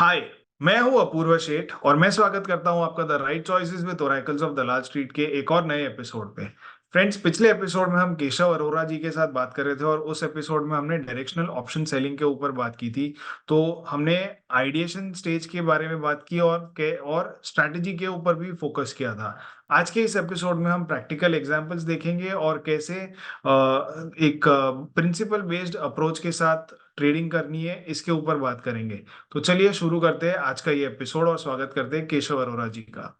हाय। मैं हूं अपूर्व शेठ और मैं स्वागत करता हूं आपका the right choices with oracles of Dalal street के एक और नए एपिसोड पे। फ्रेंड्स, पिछले एपिसोड में हम केशव अरोरा जी के साथ बात कर रहे थे और उस एपिसोड में हमने डायरेक्शनल ऑप्शन सेलिंग के ऊपर बात की थी। तो हमने आइडिएशन स्टेज के बारे में बात की और स्ट्रैटेजी के ऊपर भी फोकस किया था। आज के इस एपिसोड में हम प्रैक्टिकल एग्जांपल्स देखेंगे और कैसे एक प्रिंसिपल बेस्ड अप्रोच के साथ ट्रेडिंग करनी है इसके ऊपर बात करेंगे। तो चलिए शुरू करते हैं आज का ये एपिसोड और स्वागत करते हैं केशव अरोरा जी का।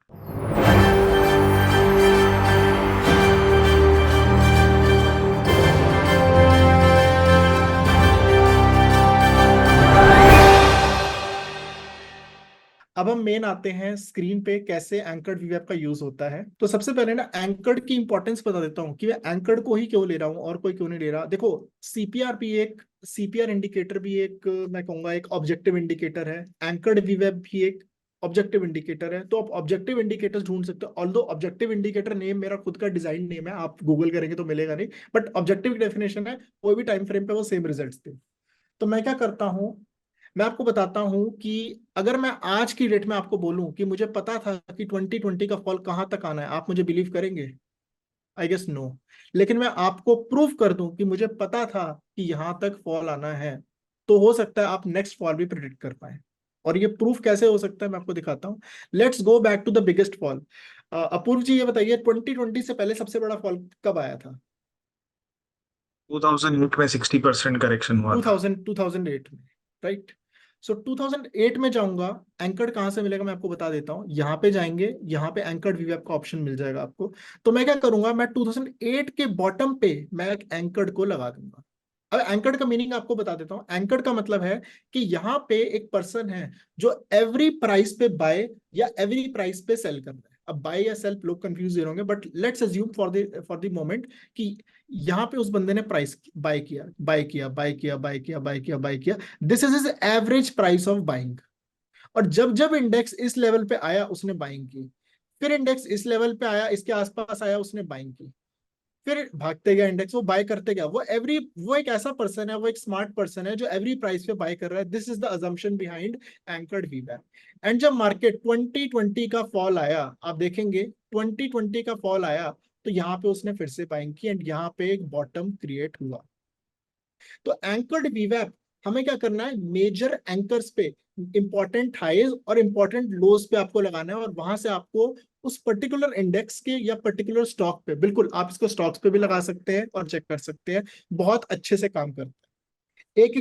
अब हम मेन आते हैं स्क्रीन पे कैसे एंकर्ड वीवेब का यूज होता है। तो सबसे पहले ना एंकर्ड की इंपॉर्टेंस बता देता हूँ कि मैं एंकर्ड को ही क्यों ले रहा हूँ और कोई क्यों नहीं ले रहा। देखो, सीपीआर इंडिकेटर भी एक, मैं कहूंगा एक ऑब्जेक्टिव इंडिकेटर है। एंकर्ड वीवेब भी एक ऑब्जेक्टिव इंडिकेटर है। तो आप ऑब्जेक्टिव इंडिकेटर्स ढूंढ सकते हो। ऑल्दो ऑब्जेक्टिव इंडिकेटर नेम मेरा खुद का डिजाइन नेम है, आप गूगल करेंगे तो मिलेगा नहीं, बट ऑब्जेक्टिव की डेफिनेशन है कोई भी टाइम फ्रेम पे वो सेम रिजल्ट्स दे। तो मैं क्या करता हूँ, मैं आपको बताता हूं कि अगर मैं आज की डेट में आपको बोलूं कि मुझे पता था कि 2020 का फॉल कहां तक आना है, आप मुझे बिलीव करेंगे? I guess no. लेकिन मैं आपको प्रूफ कर दूं कि मुझे पता था कि यहां तक फॉल आना है, तो हो सकता है आप नेक्स्ट फॉल भी प्रिडिक्ट कर पाए। और ये प्रूफ कैसे हो सकता है मैं आपको दिखाता हूं। Let's go back to the biggest fall. Apoorva ji, ये बताइए 2020 से पहले सबसे बड़ा फॉल कब आया था? 2008 में 60% करेक्शन हुआ था। 2008 में, राइट। सो 2008 में जाऊंगा, एंकर्ड कहां से मिलेगा मैं आपको बता देता हूं। यहाँ पे जाएंगे, यहाँ पे एंकर्ड वीवेब का ऑप्शन मिल जाएगा आपको। तो मैं क्या करूंगा, मैं 2008 के बॉटम पे मैं एक एंकर्ड को लगा दूंगा। अब एंकर्ड का मीनिंग आपको बता देता हूँ। एंकर्ड का मतलब है कि यहाँ पे एक पर्सन है जो एवरी प्राइस पे बाय या एवरी प्राइस पे सेल कर रहा है। अब बाय या सेल लोग कंफ्यूज होंगे, but let's assume for the moment कि यहाँ पे उस बंदे ने प्राइस बाय किया, बाय किया, बाय किया, बाय किया, बाय किया, बाय किया। This is is average price of buying. और जब जब इंडेक्स इस लेवल पे आया उसने बाइंग की, फिर इंडेक्स इस लेवल पे आया, इसके आसपास आया, उसने बाइंग की, फिर भागते गया इंडेक्स, वो बाय करते गया। वो एक ऐसा पर्सन है, वो एक स्मार्ट पर्सन है जो एवरी प्राइस पे बाय कर रहा है। This is the assumption behind anchored वीवैप। एंड जब मार्केट 2020 का फॉल आया, आप देखेंगे 2020 का फॉल आया, तो यहाँ पे उसने फिर से बाइंग की एंड यहाँ पे एक बॉटम क्रिएट हुआ। तो एंकर्ड वीवैप हमें क्या करना है, मेजर एंकर्स पे इंपॉर्टेंट हाईज और इंपॉर्टेंट लोज पे आपको लगाना है, और वहां से आपको उस पर्टिकुलर इंडेक्स के या पर्टिकुलर स्टॉक पे, बिल्कुल आप इसको स्टॉक्स पे भी लगा सकते हैं और चेक कर सकते हैं, बहुत अच्छे से काम करता है। एक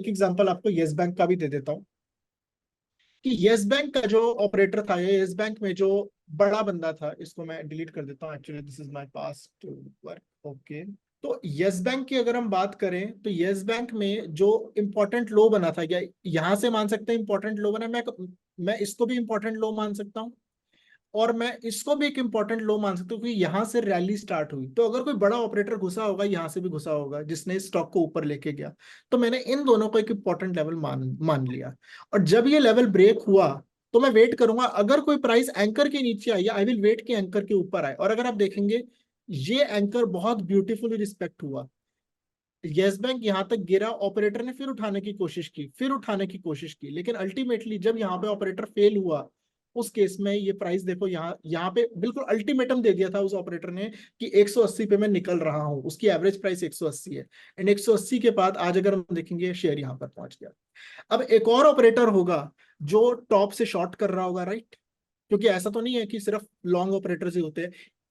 एग्जांपल आपको यस बैंक का भी दे देता हूँ कि यस बैंक का जो ऑपरेटर था, या यस बैंक में जो बड़ा बंदा था, इसको मैं डिलीट कर देता हूँ, actually this is my past work. Okay. तो यस बैंक की अगर हम बात करें तो यस बैंक में जो इंपॉर्टेंट लो बना था, या यहां से मान सकते हैं इंपॉर्टेंट लो बना, मैं इसको भी इंपॉर्टेंट लो मान सकता हूँ, और मैं इसको भी एक इंपॉर्टेंट लो मान सकता हूँ कि यहां से रैली स्टार्ट हुई। तो अगर कोई बड़ा ऑपरेटर घुसा होगा, यहां से भी घुसा होगा जिसने स्टॉक को ऊपर लेके गया, तो मैंने इन दोनों को एक इंपॉर्टेंट लेवल मान मान लिया। और जब ये लेवल ब्रेक हुआ, तो मैं वेट करूंगा, अगर कोई प्राइस एंकर के नीचे आई, आई विल वेट कि एंकर के ऊपर आए। और अगर आप देखेंगे, ये एंकर बहुत ब्यूटीफुली रिस्पेक्ट हुआ। यस बैंक यहां तक गिरा, ऑपरेटर ने फिर उठाने की कोशिश की, फिर उठाने की कोशिश की, लेकिन अल्टीमेटली जब यहाँ पे ऑपरेटर फेल हुआ, उस केस में ये प्राइस देखो, यहाँ यहाँ पे बिल्कुल अल्टीमेटम दे दिया था उस ऑपरेटर ने कि 180 पे मैं निकल रहा हूँ। उसकी एवरेज प्राइस 180 है, एंड 180 के बाद आज अगर हम देखेंगे, शेयर यहाँ पर पहुंच गया। अब एक और ऑपरेटर होगा जो टॉप से शॉर्ट कर रहा होगा, राइट, क्योंकि ऐसा तो नहीं है कि सिर्फ लॉन्ग ऑपरेटर ही होते हैं।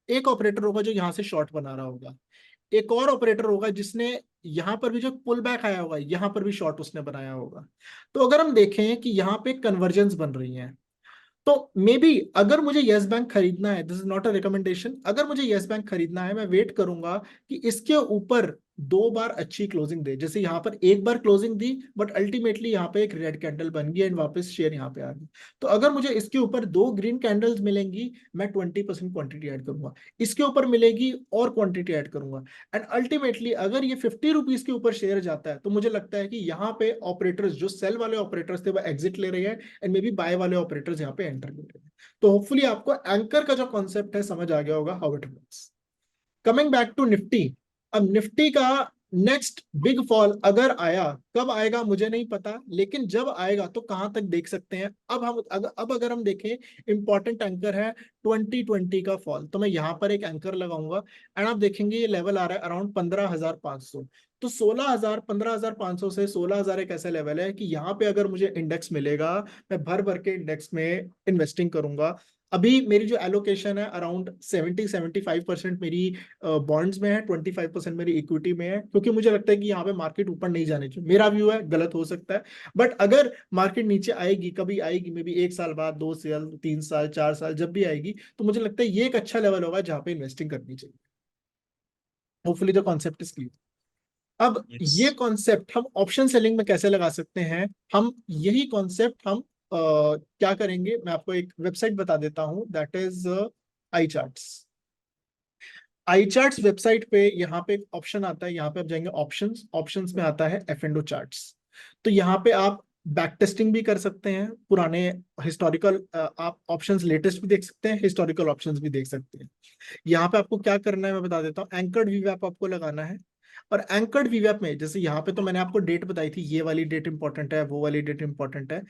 एक ऑपरेटर होगा जो यहाँ से शॉर्ट बना रहा होगा, एक और ऑपरेटर होगा जिसने यहां पर भी जो पुल बैक आया होगा, यहां पर भी शॉर्ट उसने बनाया होगा। तो अगर हम देखें कि यहाँ पे कन्वर्जेंस बन रही हैं, तो मे बी अगर मुझे यस बैंक खरीदना है, this is not a recommendation, अगर मुझे यस बैंक खरीदना है, मैं वेट करूंगा कि इसके ऊपर दो बार अच्छी क्लोजिंग दे। जैसे यहाँ पर एक बार क्लोजिंग दी, बट अल्टीमेटली यहाँ पे एक रेड कैंडल बन गई एंड वापस शेयर यहाँ पे आ गई। तो अगर मुझे इसके ऊपर दो ग्रीन कैंडल्स मिलेंगी, मैं 20% क्वांटिटी ऐड करूंगा, इसके ऊपर मिलेगी और क्वांटिटी ऐड करूंगा। एंड अल्टीमेटली अगर ये 50 रुपीज के ऊपर शेयर जाता है, तो मुझे लगता है कि यहाँ पे ऑपरेटर्स, जो सेल वाले ऑपरेटर्स थे, वो एग्जिट ले रहे हैं, एंड मे बी बाय वाले ऑपरेटर्स यहाँ पे एंटर ले रहे हैं। तो होपफुली आपको एंकर का जो कॉन्सेप्ट है समझ आ गया होगा, how it works. Coming back to Nifty. अब निफ्टी का नेक्स्ट बिग फॉल अगर आया, कब आएगा मुझे नहीं पता, लेकिन जब आएगा तो कहां तक देख सकते हैं। अब अगर हम देखें, इंपॉर्टेंट एंकर है 2020 का फॉल, तो मैं यहां पर एक एंकर लगाऊंगा एंड आप देखेंगे ये लेवल आ रहा है अराउंड 15,500। तो 16,000 15,500 से 16,000 एक ऐसा लेवल है कि यहाँ पे अगर मुझे इंडेक्स मिलेगा, मैं भर भर के इंडेक्स में इन्वेस्टिंग करूंगा। अभी मेरी जो एलोकेशन है अराउंड 70-75% मेरी बॉन्ड्स में है, 25% मेरी इक्विटी में है, क्योंकि मुझे लगता है कि यहाँ पे मार्केट ऊपर नहीं जाने चाहिए। मेरा व्यू है, गलत हो सकता है, बट अगर मार्केट नीचे आएगी, कभी आएगी मे बी 1 साल बाद, 2 साल, 3 साल, 4 साल, जब भी आएगी, तो मुझे लगता है ये एक अच्छा लेवल होगा जहाँ पे इन्वेस्टिंग करनी चाहिए। Hopefully the concept is clear. अब यस। ये कॉन्सेप्ट हम ऑप्शन सेलिंग में कैसे लगा सकते हैं? हम यही कॉन्सेप्ट हम क्या करेंगे, मैं आपको एक वेबसाइट बता देता हूं, that is I charts. I charts website पे यहाँ पे एक ऑप्शन आता है, यहाँ पे आप जाएंगे ऑप्शंस, ऑप्शंस में आता है एफ एंड ओ चार्ट्स। तो यहाँ पे आप बैक टेस्टिंग भी कर सकते हैं, पुराने हिस्टोरिकल आप ऑप्शंस लेटेस्ट भी देख सकते हैं, हिस्टोरिकल ऑप्शंस भी देख सकते हैं। यहाँ पे आपको क्या करना है मैं बता देता हूँ, एंकर्ड वीवैप आपको लगाना है। और एंकर्ड वीवैप में जैसे यहाँ पे तो मैंने आपको डेट बताई थी, ये वाली डेट इंपॉर्टेंट है, वो वाली डेट इंपॉर्टेंट है।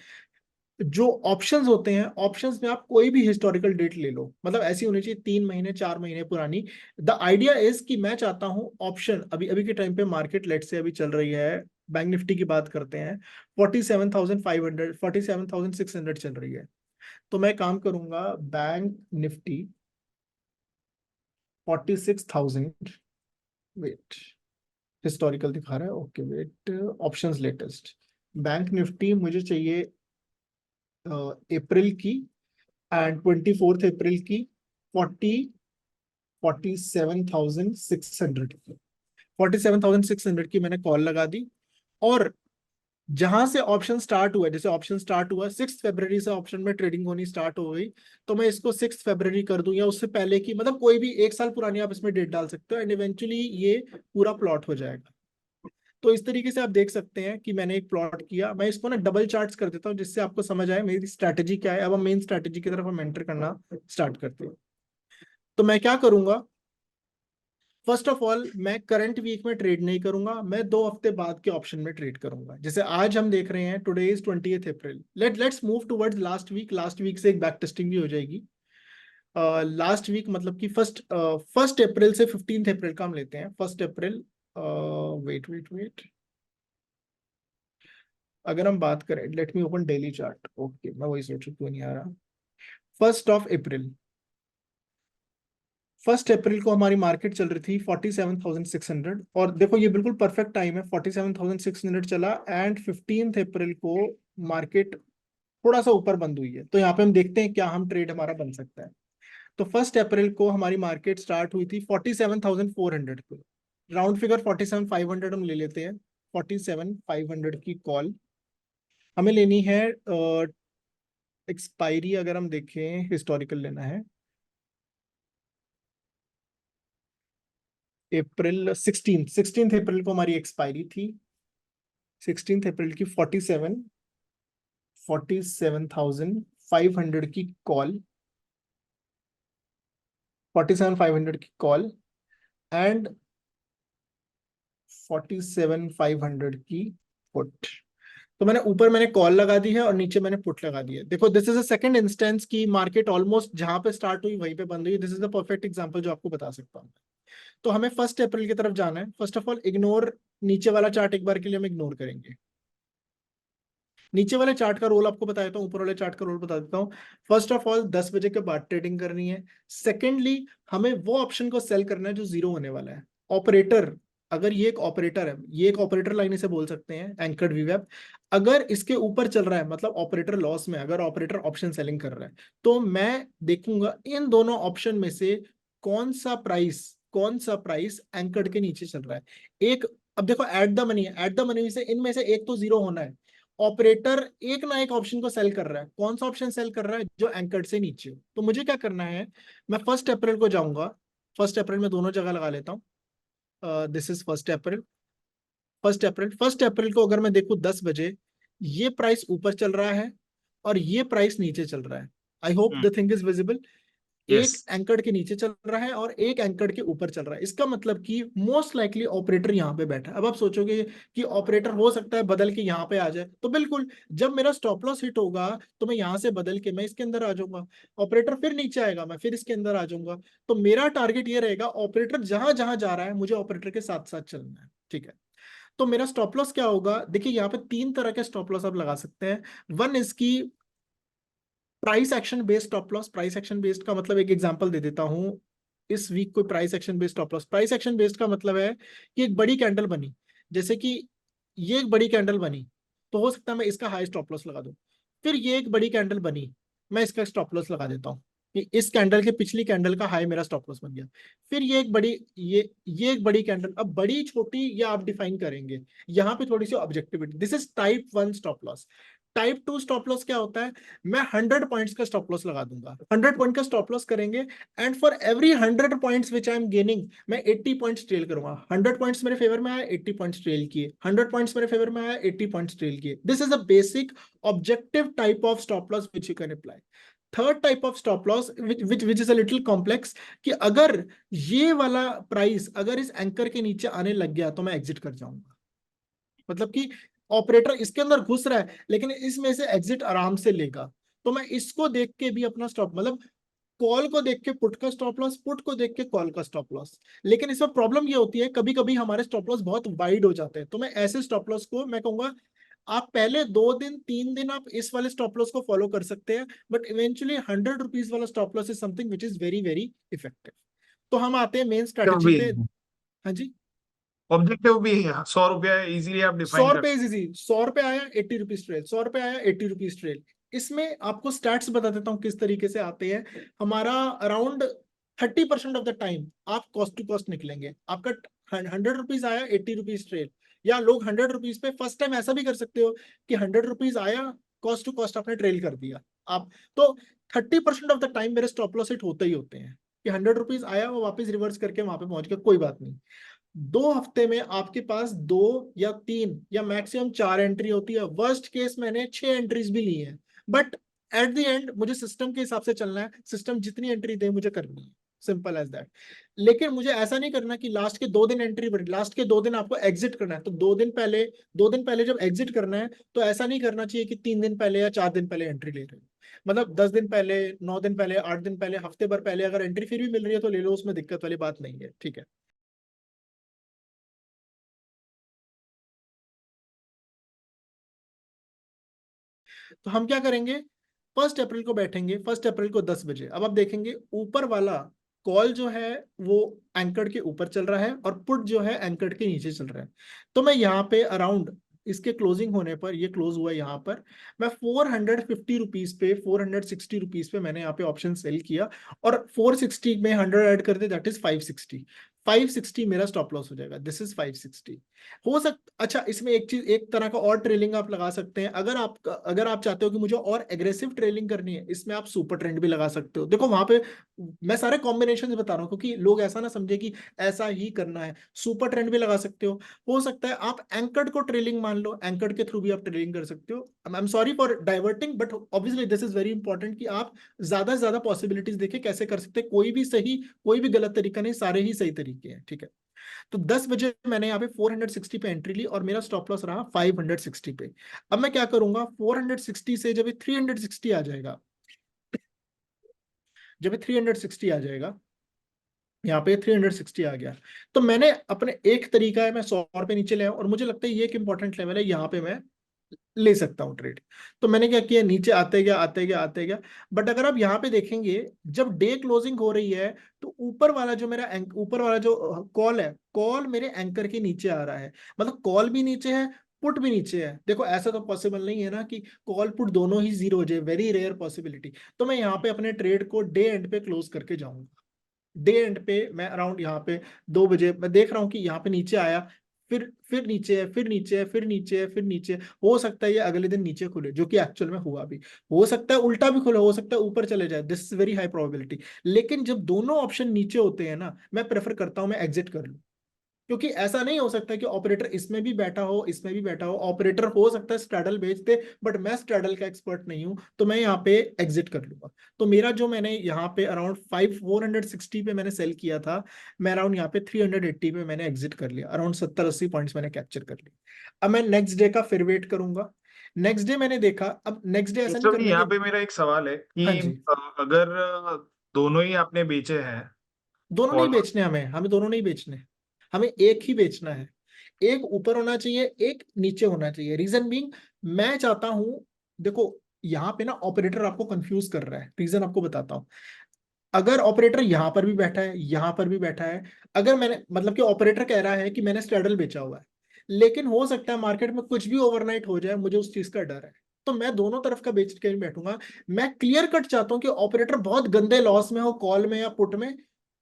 जो ऑप्शंस होते हैं, ऑप्शंस में आप कोई भी हिस्टोरिकल डेट ले लो, मतलब ऐसी होनी चाहिए 3 महीने 4 महीने पुरानी। द आइडिया इज कि मैं चाहता हूं ऑप्शन अभी अभी के टाइम पे मार्केट लेट से अभी चल रही है, बैंक निफ्टी की बात करते हैं, 47,500 47,600 चल रही है। तो मैं काम करूंगा, बैंक निफ्टी 46,000, वेट, हिस्टोरिकल दिखा रहा है, okay wait, options latest, bank Nifty मुझे चाहिए अप्रैल की, एंड 24 अप्रैल की 47,600 की, 47,600 की मैंने कॉल लगा दी। और जहां से ऑप्शन स्टार्ट हुआ, जैसे ऑप्शन स्टार्ट हुआ 6 फरवरी से ऑप्शन में ट्रेडिंग होनी स्टार्ट हो गई, तो मैं इसको 6 फरवरी कर दूं, या उससे पहले की, मतलब कोई भी 1 साल पुरानी आप इसमें डेट डाल सकते हो, एंड इवेंचुअली ये पूरा प्लॉट हो जाएगा। तो इस तरीके से आप देख सकते हैं कि मैंने एक प्लॉट किया। मैं इसको ना डबल चार्ट्स कर देता हूँ जिससे आपको समझ आए मेरी स्ट्रैटेजी क्या है। अब हम मेन स्ट्रैटेजी की तरफ हम एंटर करना स्टार्ट करते हैं। तो मैं क्या करूंगा, फर्स्ट ऑफ ऑल मैं करंट वीक में ट्रेड नहीं करूंगा, मैं 2 हफ्ते बाद के ऑप्शन में ट्रेड करूंगा। जैसे आज हम देख रहे हैं, today is 20 April, let's move towards last week. Last week से एक बैक टेस्टिंग भी हो जाएगी। लास्ट वीक मतलब कि फर्स्ट अप्रैल से 15 अप्रैल का हम लेते हैं। First April, wait wait wait, अगर हम बात करें, let me open daily chart, okay, मैं वही सोचू क्यों नहीं आ रहा। फर्स्ट अप्रैल, 1 अप्रैल को हमारी मार्केट चल रही थी 47,600, और देखो ये बिल्कुल परफेक्ट टाइम है, 47,600 चला, एंड 15 अप्रैल को मार्केट थोड़ा सा ऊपर बंद हुई है। तो यहाँ पे हम देखते हैं क्या हम ट्रेड हमारा बन सकता है। तो 1 अप्रैल को हमारी मार्केट स्टार्ट हुई थी 47,400 पे, राउंड फिगर 47,500 हम ले लेते हैं। 47,500 की कॉल हमें लेनी है। एक्सपायरी अगर हम देखें, हिस्टोरिकल लेना है, अप्रैल 16 अप्रैल को हमारी एक्सपायरी थी। 16 अप्रैल की 47,500 की कॉल, 47,500 की कॉल, एंड 47,500 की पुट। तो मैंने कॉल लगा दी है और नीचे मैंने पुट लगा दी है। देखो this is a second instance की मार्केट ऑलमोस्ट जहां पे स्टार्ट हुई वहीं पे बंद हुई। This is the perfect example जो आपको बता सकता हूँ। तो हमें 1 अप्रैल की तरफ जाना है। फर्स्ट ऑफ ऑल इग्नोर, नीचे वाला चार्ट एक बार के लिए हम इग्नोर करेंगे। नीचे वाले चार्ट का रोल आपको बता देता हूँ, ऊपर वाले चार्ट का रोल बता देता हूँ। फर्स्ट ऑफ ऑल 10 बजे के बाद ट्रेडिंग करनी है। सेकेंडली हमें वो ऑप्शन को सेल करना है जो जीरो होने वाला है। ऑपरेटर, अगर ये एक ऑपरेटर है, ये एक ऑपरेटर लाइन इसे बोल सकते हैं, एंकर्ड वीवेप, अगर इसके ऊपर चल रहा है मतलब ऑपरेटर लॉस में, अगर ऑपरेटर ऑप्शन सेलिंग कर रहा है, तो मैं देखूंगा इन दोनों ऑप्शन में से कौन सा प्राइस एंकर्ड के नीचे चल रहा है। एक, अब देखो एट द मनी है, एट द मनी से इनमें से एक तो जीरो होना है। ऑपरेटर एक ना एक ऑप्शन को सेल कर रहा है, कौन सा ऑप्शन सेल कर रहा है? जो एंकर्ड से नीचे हो। तो मुझे क्या करना है, मैं 1 अप्रैल को जाऊंगा। 1 अप्रैल में दोनों जगह लगा लेता हूँ, दिस इज 1 अप्रैल। 1 अप्रैल को अगर मैं देखूँ 10 बजे, ये प्राइस ऊपर चल रहा है और ये प्राइस नीचे चल रहा है। I hope hmm. The thing is visible. Yes. एक एंकर्ड के नीचे चल रहा है और एक एंकर्ड के ऊपर चल रहा है। इसका मतलब कि मोस्ट लाइकली ऑपरेटर यहाँ पे बैठा है। अब आप सोचोगे कि ऑपरेटर हो सकता है बदल के यहाँ पे आ जाए, तो बिल्कुल, जब मेरा स्टॉप लॉस हिट होगा तो मैं यहाँ से बदल के मैं इसके अंदर आ जाऊंगा, ऑपरेटर फिर नीचे आएगा, मैं फिर इसके अंदर आ जाऊंगा। तो मेरा टारगेट ये रहेगा, ऑपरेटर जहां जहां जा रहा है मुझे ऑपरेटर के साथ साथ चलना है, ठीक है। तो मेरा स्टॉप लॉस क्या होगा, देखिए यहाँ पे तीन तरह के स्टॉप लॉस आप लगा सकते हैं। वन इसकी price action based stop loss. Price action based का मतलब, एक एग्जांपल दे देता हूं, इस वीक कोई price action based stop loss. Price action based का मतलब है कि एक बड़ी कैंडल बनी, जैसे कि ये एक बड़ी कैंडल बनी, तो हो सकता है मैं इसका हाई स्टॉप लॉस लगा दूं। फिर ये एक बड़ी कैंडल बनी, मैं इसका स्टॉप लॉस लगा देता हूँ कि इस कैंडल के पिछली कैंडल का हाई मेरा स्टॉप लॉस बन गया। फिर ये एक बड़ी, ये एक बड़ी कैंडल, अब बड़ी छोटी ये आप डिफाइन करेंगे, यहाँ पे थोड़ी सी objectivity. This is type 1 stop loss. Type 2 stop loss क्या होता है, मैं 100 पॉइंट्स का स्टॉप लॉस लगा दूंगा, 100 पॉइंट का स्टॉप लॉस करेंगे, and for every 100 points which I am gaining मैं 80 पॉइंट्स ट्रेल करूंगा। 100 पॉइंट्स मेरे फेवर में आया, 80 पॉइंट्स ट्रेल किए, 100 पॉइंट्स मेरे फेवर में आया, 80 पॉइंट्स ट्रेल किए। This is a basic objective type of stop loss which you can apply. Third type of stop loss which is a little complex, कि अगर ये वाला प्राइस अगर इस एंकर के नीचे आने लग गया तो मैं एग्जिट कर जाऊंगा। मतलब कि ऑपरेटर इसके अंदर घुस रहा है लेकिन इसमें से एग्जिट आराम से लेगा, तो मैं इसको देख के भी अपना स्टॉप, मतलब कॉल को देख के पुट का स्टॉप लॉस, पुट को देख के कॉल का स्टॉप लॉस। लेकिन इसमें प्रॉब्लम ये होती है, कभी कभी हमारे स्टॉप लॉस बहुत वाइड हो जाते हैं, तो मैं ऐसे स्टॉप लॉस को मैं कहूंगा आप पहले 2 दिन 3 दिन आप इस वाले स्टॉप लॉस को फॉलो कर सकते हैं, बट इवेंचुअली 100 रुपीज वाला stop loss is something which is very very effective. तो हम आते हैं मेन स्ट्रेटेजी भी पे। हाँ जी। ऑब्जेक्टिव भी है, 100 रुपया इजीली आप सौ डिफाइन कर रुपए सकते इजी, 100 रुपए आया 80 रुपीज ट्रेल, 100 रुपए आया 80 रुपीज ट्रेल। इसमें आपको स्टैट्स बता देता हूँ किस तरीके से आते हैं। हमारा अराउंड 30% ऑफ द टाइम आप कॉस्ट टू कॉस्ट निकलेंगे। आपका 100 रुपीज आया 80 रुपीज ट्रेल, या लोग 100 रुपीज पे फर्स्ट टाइम ऐसा भी कर सकते हो कि 100 रुपीज आया, कॉस्ट टू कॉस्ट आपने ट्रेल कर दिया आप। तो 30% ऑफ द टाइम मेरे स्टॉप लॉस हिट होते ही होते हैं कि 100 रुपीज आया वो वापस रिवर्स करके वहां पे पहुंच गया, कोई बात नहीं। 2 हफ्ते में आपके पास 2 या 3 या मैक्सिमम 4 एंट्री होती है। वर्स्ट केस मैंने 6 एंट्रीज भी ली है, बट एट द एंड मुझे सिस्टम के हिसाब से चलना है, सिस्टम जितनी एंट्री दे मुझे करनी है, सिंपल एज दैट। लेकिन मुझे ऐसा नहीं करना कि लास्ट के 2 दिन एंट्री बढ़ी, लास्ट के 2 दिन आपको एग्जिट करना है, तो 2 दिन पहले जब एग्जिट करना है तो ऐसा नहीं करना चाहिए कि 3 दिन पहले या 4 दिन पहले एंट्री ले रहे हो। मतलब 10 दिन पहले, 9 दिन पहले, 8 दिन पहले, हफ्ते भर पहले अगर एंट्री फिर भी मिल रही है तो ले लो, उसमें दिक्कत वाली बात नहीं है, ठीक है। तो हम क्या करेंगे, 1 अप्रैल को बैठेंगे, 1 अप्रैल को 10 बजे। अब आप देखेंगे ऊपर वाला कॉल जो है वो एंकर्ड के ऊपर चल रहा है और पुट जो है एंकर्ड के नीचे चल रहा है। तो मैं यहाँ पे अराउंड इसके क्लोजिंग होने पर, ये क्लोज हुआ यहाँ पर, मैं 450 रुपीज पे, 460 रुपीज पे मैंने यहाँ पे ऑप्शन सेल किया, और 460 में 100 ऐड कर दे, दैट इज 560। 560 मेरा स्टॉप लॉस हो जाएगा, दिस इज 560। हो सकता, अच्छा इसमें एक चीज, एक तरह का और ट्रेलिंग आप लगा सकते हैं, अगर आप चाहते हो कि मुझे और एग्रेसिव ट्रेलिंग करनी है, इसमें आप सुपर ट्रेंड भी लगा सकते हो। देखो वहां पे मैं सारे कॉम्बिनेशन बता रहा हूँ क्योंकि लोग ऐसा ना समझे कि ऐसा ही करना है। सुपर ट्रेंड भी लगा सकते हो सकता है आप एंकर्ड को ट्रेलिंग मान लो, एंकर्ड के थ्रू भी आप ट्रेलिंग कर सकते हो। I am sorry for diverting, but obviously this is very important कि आप ज्यादा से ज्यादा पॉसिबिलिटीज देखें कैसे कर सकते हैं। कोई भी सही, कोई भी गलत तरीका नहीं, सारे ही सही तरीके हैं, ठीक है। तो 10 बजे मैंने यहाँ पे 460 पे एंट्री ली और मेरा स्टॉप लॉस रहा 560 पे। अब मैं क्या करूंगा, 460 से जब ये 360 आ जाएगा, जब ये 360 आ जाएगा, यहाँ पे 360 आ गया, तो मैंने अपने, एक तरीका है मैं 100 रुपए नीचे ले आऊं, और मुझे लगता है ये एक इंपॉर्टेंट लेवल है, यहाँ पे मैं ले सकता हूँ ट्रेड। तो मैंने क्या किया, नीचे आते गया आते गया आते गया। बट अगर आप यहाँ पे देखेंगे, जब डे क्लोजिंग हो रही है तो ऊपर वाला जो मेरा ऊपर वाला जो कॉल है, कॉल मेरे एंकर के नीचे आ रहा है, मतलब कॉल भी नीचे है, पुट भी नीचे है। देखो ऐसा तो पॉसिबल नहीं है ना कि कॉल पुट दोनों ही जीरो हो जाए, वेरी रेयर पॉसिबिलिटी। तो मैं यहाँ पे अपने ट्रेड को डे एंड पे क्लोज करके जाऊंगा। डे एंड पे मैं अराउंड यहाँ पे 2 बजे मैं देख रहा हूँ कि यहाँ पे नीचे आया, फिर नीचे है, फिर नीचे है, फिर नीचे है, फिर नीचे है। हो सकता है ये अगले दिन नीचे खुले, जो कि एक्चुअल में हुआ भी। हो सकता है उल्टा भी खुले, हो सकता है ऊपर चले जाए, this is very high probability. लेकिन जब दोनों ऑप्शन नीचे होते हैं ना, मैं प्रेफर करता हूं मैं एग्जिट कर लूं। क्योंकि ऐसा नहीं हो सकता कि ऑपरेटर इसमें भी बैठा हो, इसमें भी बैठा हो। ऑपरेटर हो सकता है स्ट्रैडल बेच दे, बट मैं स्ट्रैडल का एक्सपर्ट नहीं हूं, तो मैं यहाँ पे एग्जिट कर लूंगा। तो मेरा जो मैंने यहाँ पे अराउंड 460 पे मैंने सेल किया था, मैं अराउंड यहाँ पे 380 पे मैंने एग्जिट कर लिया। अराउंड 70-80 पॉइंट्स मैंने कैप्चर कर लिया। अब मैं नेक्स्ट डे का फिर वेट करूंगा। नेक्स्ट डे मैंने देखा, अब नेक्स्ट डे ऐसा नहीं केशव जी, करना यहाँ कि। पे मेरा एक सवाल है हाँ कि जी। अगर दोनों ही आपने बेचे हैं दोनों नहीं कॉल। बेचने, हमें हमें दोनों नहीं बेचने। हमें एक ही बेचना है। एक ऊपर होना चाहिए, एक नीचे होना चाहिए। रीजन बीइंग, मैं चाहता हूं, देखो यहाँ पे ना ऑपरेटर आपको कंफ्यूज कर रहा है। रीजन आपको बताता हूँ। अगर ऑपरेटर यहाँ पर भी बैठा है, यहाँ पर भी बैठा है, अगर मैंने मतलब कि ऑपरेटर कह रहा है कि मैंने स्ट्रैडल बेचा हुआ है, लेकिन हो सकता है मार्केट में कुछ भी ओवरनाइट हो जाए, मुझे उस चीज का डर है। तो मैं दोनों तरफ का बेच के नहीं बैठूंगा। मैं क्लियर कट चाहता हूँ कि ऑपरेटर बहुत गंदे लॉस में हो, कॉल में या पुट में,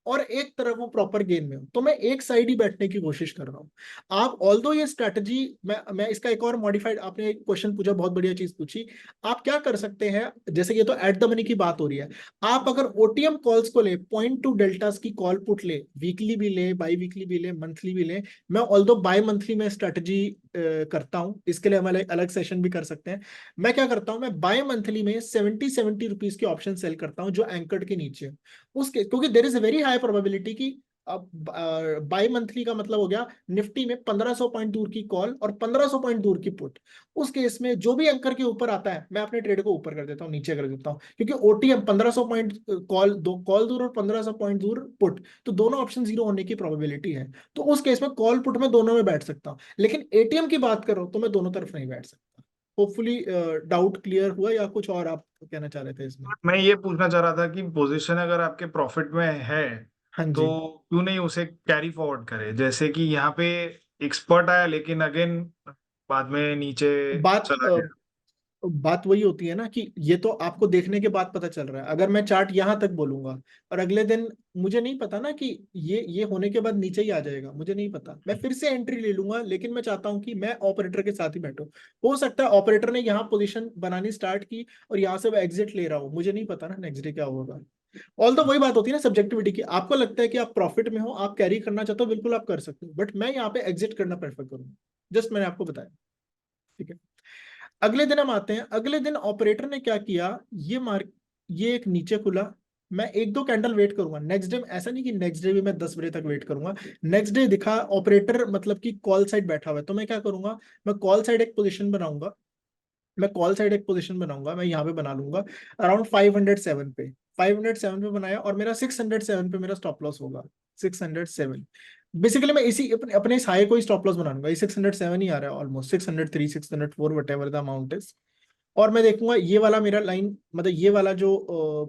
और एक तरफ वो प्रॉपर गेन में हो। तो मैं एक साइड ही बैठने की कोशिश कर रहा हूँ। आप ऑल्दो ये स्ट्रैटेजी, मैं इसका एक और मॉडिफाइड, आपने एक क्वेश्चन पूछा, बहुत बढ़िया चीज पूछी। आप क्या कर सकते हैं, जैसे ये तो एट द मनी की बात हो रही है, आप अगर ओटीएम कॉल्स को ले, पॉइंट टू डेल्टास की कॉल पुट ले, वीकली भी ले, बाई वीकली भी ले, मंथली भी ले। मैं ऑल्दो बाय मंथली में स्ट्रेटजी करता हूं, इसके लिए हम अलग अलग सेशन भी कर सकते हैं। मैं क्या करता हूं, मैं बाय मंथली में 70-70 रुपीज के ऑप्शन सेल करता हूं जो एंकर्ड के नीचे है। उसके क्योंकि there is a very high probability कि अब बाई मंथली का मतलब हो गया निफ्टी में 1500 पॉइंट दूर की कॉल और 1500 पॉइंट दूर की पुट। उस केस में जो भी एंकर के ऊपर आता है, मैं अपने ट्रेड को ऊपर कर देता हूँ, नीचे कर देता हूँ, क्योंकि ओटीएम 1500 पॉइंट कॉल, दो कॉल दूर और 1500 पॉइंट दूर पुट, तो दोनों ऑप्शन जीरो होने की प्रोबेबिलिटी है। तो उस केस में कॉल पुट में दोनों में बैठ सकता हूँ, लेकिन एटीएम की बात करो तो मैं दोनों तरफ नहीं बैठ सकता। होपफुली डाउट क्लियर हुआ, या कुछ और आप कहना चाह रहे थे इसमें? मैं ये पूछना चाह रहा था कि पोजीशन अगर आपके प्रॉफिट में है हाँ तो जी। क्यों नहीं उसे कैरी फॉरवर्ड करे, जैसे कि यहाँ पे एक्सपर्ट आया लेकिन अगेन बाद में नीचे बात चला गया। बात वही होती है ना कि ये तो आपको देखने के बाद पता चल रहा है। अगर मैं चार्ट यहां तक बोलूंगा और अगले दिन मुझे नहीं पता ना कि ये होने के बाद नीचे ही आ जाएगा, मुझे नहीं पता, मैं फिर से एंट्री ले लूंगा। लेकिन मैं चाहता हूं कि मैं ऑपरेटर के साथ ही बैठूं। हो सकता है ऑपरेटर ने यहाँ पोजीशन बनानी स्टार्ट की और यहाँ से वो एग्जिट ले रहा हूँ, मुझे नहीं पता ना नेक्स्ट डे क्या होगा। ऑल तो वही बात होती है ना सब्जेक्टिविटी की। आपको लगता है कि आप प्रॉफिट में हो, आप कैरी करना चाहते हो, बिल्कुल आप कर सकते हो, बट मैं यहाँ पे एग्जिट करना प्रेफर करूंगा। जस्ट मैंने आपको बताया। ठीक है। अगले दिन हम आते हैं। अगले दिन ऑपरेटर ने क्या किया, ये एक नीचे खुला। मैं एक दो कैंडल वेट करूंगा। नेक्स्ट डे ऐसा नहीं कि नेक्स्ट डे भी मैं 10 बजे तक वेट करूंगा। नेक्स्ट डे दिखा ऑपरेटर मतलब कि कॉल साइड बैठा हुआ है, तो मैं क्या करूंगा, मैं कॉल साइड एक पोजीशन बनाऊंगा। मैं यहाँ पे बना लूंगा अराउंड 507 पे। 507 पे बनाया और मेरा 607 पे मेरा स्टॉप लॉस होगा। 607। बेसिकली मैं इसी अपने अपने इस हाई को ही स्टॉप लॉस बना लूंगा। ये 607 ही आ रहा है, almost 603, 604, what ever the amount is. और मैं देखूंगा ये वाला मेरा लाइन, मतलब ये वाला जो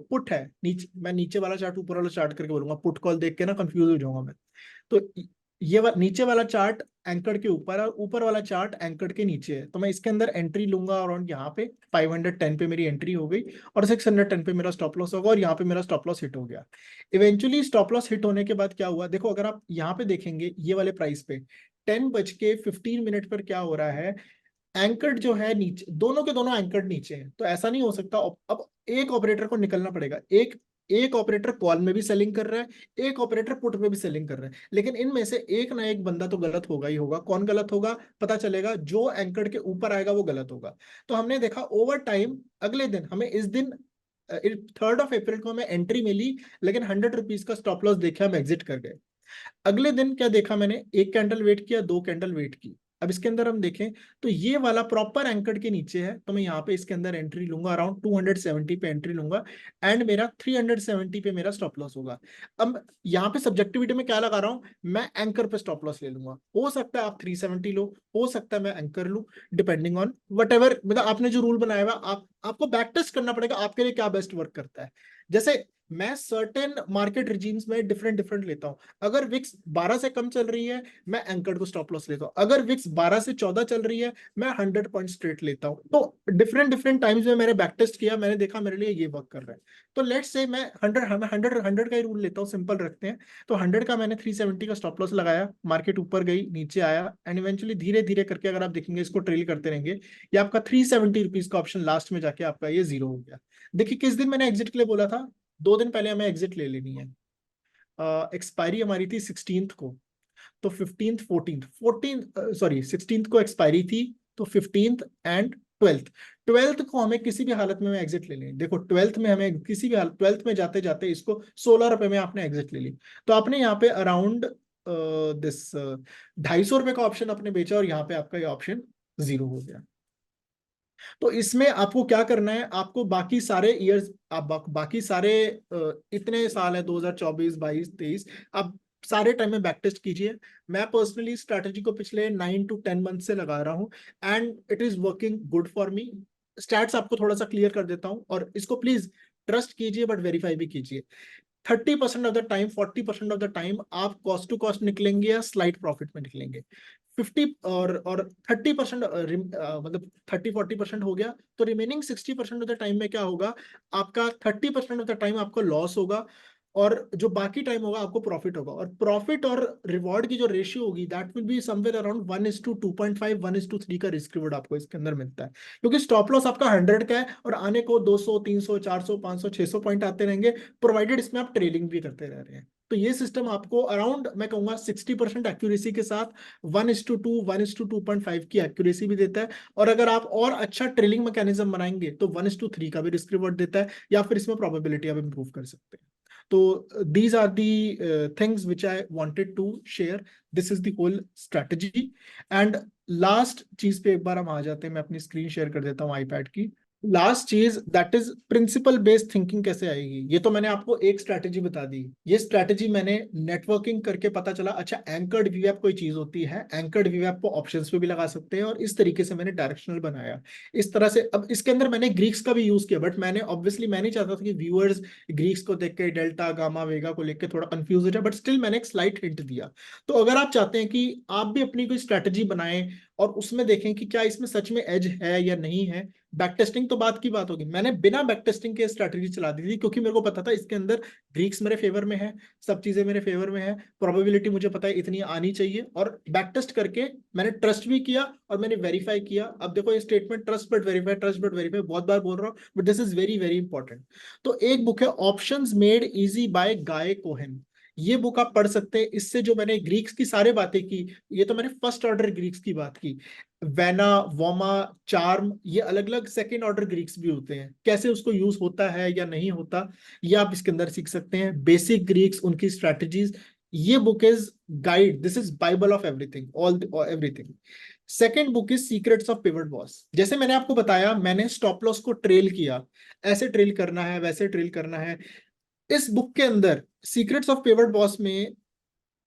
पुट है नीचे, मैं नीचे वाला चार्ट ऊपर वाला चार्ट करके बोलूंगा, पुट कॉल देख के ना कंफ्यूज हो जाऊंगा मैं। तो नीचे वाला चार्ट एंकर्ड के ऊपर और ऊपर वाला चार्ट एंकर्ड के नीचे है, तो मैं इसके अंदर एंट्री लूंगा अराउंड यहाँ पे 510 पे मेरी एंट्री हो गई और 610 पे मेरा स्टॉप लॉस होगा और यहाँ पे मेरा स्टॉप लॉस हिट हो गया। इवेंचुअली स्टॉप लॉस हिट होने के बाद क्या हुआ, देखो अगर आप यहाँ पे देखेंगे ये वाले प्राइस पे 10:15 पर क्या हो रहा है, एंकर्ड जो है नीचे, दोनों के दोनों एंकर्ड नीचे हैं। तो ऐसा नहीं हो सकता। अब एक ऑपरेटर को निकलना पड़ेगा। एक एक ऑपरेटर कॉल में भी सेलिंग कर रहा है, एक ऑपरेटर पुट में भी सेलिंग कर रहा है, लेकिन इनमें से एक ना एक बंदा तो गलत होगा ही होगा। कौन गलत होगा पता चलेगा, जो एंकर्ड के ऊपर आएगा वो गलत होगा। तो हमने देखा ओवर टाइम, अगले दिन हमें इस दिन 3rd of April को हमें एंट्री मिली, लेकिन 100 रुपीज का स्टॉप लॉस देखे हम एग्जिट कर गए। अगले दिन क्या देखा मैंने, एक कैंडल वेट किया, दो कैंडल वेट की। अब इसके अंदर हम देखें तो ये वाला प्रॉपर एंकर्ड के नीचे है, तो मैं यहाँ पे इसके अंदर एंट्री लूंगा, अराउंड 270 पे एंट्री लूंगा एंड मेरा 370 पे मेरा स्टॉप लॉस होगा। अब यहाँ पे सब्जेक्टिविटी में क्या लगा रहा हूँ, मैं एंकर पे स्टॉप लॉस ले लूंगा। हो सकता है आप 370 लो, हो सकता है मैं एंकर लूं, डिपेंडिंग ऑन वट एवर, मतलब आपने जो रूल बनाया हुआ, आपको बैक टेस्ट करना पड़ेगा आपके लिए क्या बेस्ट वर्क करता है। जैसे मैं सर्टेन मार्केट रिजीम्स में डिफरेंट डिफरेंट लेता हूं। अगर विक्स 12 से कम चल रही है, मैं एंकर्ड को स्टॉप लॉस लेता हूं। अगर विक्स 12 से 14 चल रही है, मैं 100 पॉइंट स्ट्रेट लेता हूं। तो डिफरेंट डिफरेंट टाइम्स में मैंने बैक टेस्ट किया, मैंने देखा मेरे लिए ये वर्क कर रहा है। तो लेट्स से मैं 100 का ही रूल लेता हूँ, सिंपल रखते हैं। तो 100 का मैंने 370 का स्टॉप लॉस लगाया, मार्केट ऊपर गई, नीचे आया एंड इवेंचुअली धीरे धीरे करके अगर आप देखेंगे इसको ट्रेल करते रहेंगे, ये आपका 370 रुपीज का ऑप्शन लास्ट में जाके आपका ये जीरो हो गया। देखिए किस दिन मैंने एग्जिट के लिए बोला था, 2 दिन पहले हमें एग्जिट ले लेनी है। एक्सपायरी हमारी थी 16th को। तो 16th को एक्सपायरी थी, तो 15th एंड 12th को हमें किसी भी हालत में एग्जिट ले लें। देखो 12th में हमें किसी भी हालत, 12th में जाते जाते इसको 16 रुपए में आपने एग्जिट ले ली, तो आपने यहाँ पे अराउंड दिस 250 रुपए का ऑप्शन आपने बेचा, और यहाँ पे आपका ये ऑप्शन 0 हो गया। तो इसमें आपको क्या करना है, आपको बाकी सारे ईयर्स, आप बाकी सारे इतने साल है 2024, 22, 23, आप सारे टाइम में बैक टेस्ट कीजिए। मैं पर्सनली स्ट्रैटेजी को पिछले 9 to 10 मंथ से लगा रहा हूँ, and it is working good for me. Stats आपको थोड़ा सा क्लियर कर देता हूँ, और इसको प्लीज ट्रस्ट कीजिए बट वेरीफाई भी कीजिए। 30% of the time, 40% of the time आप कॉस्ट टू कॉस्ट निकलेंगे या स्लाइट प्रॉफिट में निकलेंगे। 50 और 30%, मतलब 30-40% हो गया, तो रिमेनिंग 60% ऑफ द टाइम में क्या होगा, आपका 30% ऑफ द टाइम आपको लॉस होगा, और जो बाकी टाइम होगा आपको प्रॉफिट होगा। और प्रॉफिट और रिवॉर्ड की जो रेशियो होगी, that will be somewhere around 1:2.5, 1:3 का रिस्क रिवॉर्ड आपको इसके अंदर मिलता है, क्योंकि स्टॉप लॉस आपका 100 का है, और आने को 200, 300, 400, 500, 600 पॉइंट आते रहेंगे, प्रोवाइडेड इसमें आप ट्रेलिंग भी करते रह रहे हैं। तो ये सिस्टम आपको अराउंड, मैं कहूंगा 60% एक्यूरेसी के साथ 1:2, 1:2.5 की एक्यूरेसी भी देता है। और अगर आप और अच्छा ट्रेलिंग मैकेनिज्म बनाएंगे तो 1:3 का भी रिस्क रिवॉर्ड देता है, या फिर इसमें प्रोबेबिलिटी आप इंप्रूव कर सकते हैं। तो these are the things which I wanted to share. This is the whole strategy. And last चीज पे एक बार हम आ जाते हैं, मैं अपनी स्क्रीन शेयर कर देता हूँ आईपैड की। लास्ट चीज that is principle based thinking कैसे आएगी। ये तो मैंने आपको एक स्ट्रैटेजी बता दी, ये स्ट्रैटेजी मैंने नेटवर्किंग करके पता चला, अच्छा एंकर्ड वीवैप कोई चीज होती है, एंकर्ड वीवैप को ऑप्शंस पे भी लगा सकते हैं, और इस तरीके से मैंने डायरेक्शनल बनाया। इस तरह से अब इसके अंदर मैंने ग्रीक्स का भी यूज किया, बट मैंने ऑब्वियसली मैं नहीं चाहता था कि व्यूअर्स ग्रीक्स को देख के डेल्टा गामा वेगा को लेकर थोड़ा कंफ्यूज हो जाए, बट स्टिल मैंने एक स्लाइट हिंट दिया। तो अगर आप चाहते हैं कि आप भी अपनी कोई स्ट्रैटेजी बनाएं और उसमें देखें कि क्या इसमें सच में एज है या नहीं है, बैक टेस्टिंग तो बात की बात होगी। मैंने बिना बैक टेस्टिंग के स्ट्रैटेजी चला दी थी, क्योंकि मेरे को पता था इसके अंदर ग्रीक्स मेरे फेवर में है, सब चीजें मेरे फेवर में है, प्रोबेबिलिटी मुझे पता है इतनी आनी चाहिए, और बैक टेस्ट करके मैंने ट्रस्ट भी किया और मैंने वेरीफाई किया। अब देखो ये statement trust but verify, trust but verify बहुत बार बोल रहा हूँ, but this is very very important. तो एक बुक है ऑप्शंस मेड इजी बाय गाय कोहेन, ये बुक आप पढ़ सकते हैं। इससे जो मैंने ग्रीक्स की सारे बातें की, ये तो मैंने फर्स्ट ऑर्डर ग्रीक्स की बात की, वेना, वोमा, चार्म, ये अलग अलग सेकेंड ऑर्डर ग्रीक्स भी होते हैं, कैसे उसको यूज होता है या नहीं होता, ये आप इसके अंदर सीख सकते हैं। बेसिक ग्रीक्स, उनकी स्ट्रैटेजीज, ये book is guide, this is Bible of everything, all everything. Second book is secrets of pivot boss. जैसे मैंने आपको बताया, मैंने स्टॉप लॉस को ट्रेल किया, ऐसे ट्रेल करना है, वैसे ट्रेल करना है। इस बुक के अंदर सीक्रेट्स ऑफ पिवट बॉस में